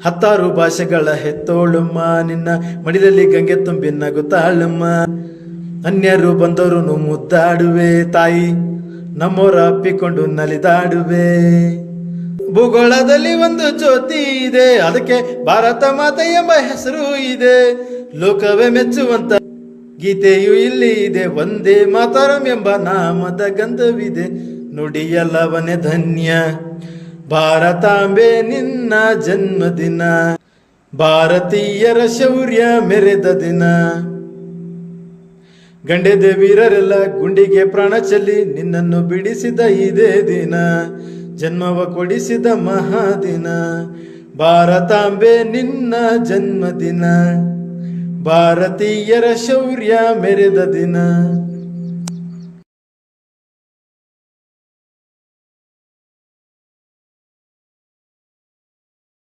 10 ಭಾಷೆಗಳ ಹೆತ್ತೋಳುಮ್ಮ, ನಿನ್ನ ಮಡಿಲಲ್ಲಿ ಗಂಗೆ ತುಂಬಿ ನಗುತ್ತಾಳಮ್ಮ. ಅನ್ಯರು ಬಂದವರು ಮುದ್ದಾಡುವೆ ತಾಯಿ, ನಮ್ಮೋರ ಅಪ್ಪಿಕೊಂಡು ನಲಿದಾಡುವೆ. ಭೂಗೋಳದಲ್ಲಿ ಒಂದು ಜ್ಯೋತಿ ಇದೆ, ಅದಕ್ಕೆ ಭಾರತ ಮಾತೆ ಎಂಬ ಹೆಸರು ಇದೆ. ಲೋಕವೇ ಮೆಚ್ಚುವಂತ ಗೀತೆಯು ಇಲ್ಲಿ ಇದೆ, ಒಂದೇ ಮಾತರಂ ಎಂಬ ನಾಮದ ಗಂಧವಿದೆ. ನುಡಿಯಲ್ಲವನೇ ಧನ್ಯ ಭಾರತಾಂಬೆ ನಿನ್ನ ಜನ್ಮದಿನ, ಭಾರತೀಯರ ಶೌರ್ಯ ಮೆರೆದ ದಿನ. ಗಂಡೆದ ವೀರರೆಲ್ಲ ಗುಂಡಿಗೆ ಪ್ರಾಣ ಚೆಲ್ಲಿ ನಿನ್ನನ್ನು ಬಿಡಿಸಿದ ಇದೇ ದಿನ, ಜನ್ಮವ ಕೊಡಿಸಿದ ಮಹಾದಿನ. ಭಾರತಾಂಬೆ ನಿನ್ನ ಜನ್ಮದಿನ, ಭಾರತೀಯರ ಶೌರ್ಯ ಮೆರೆದ ದಿನ.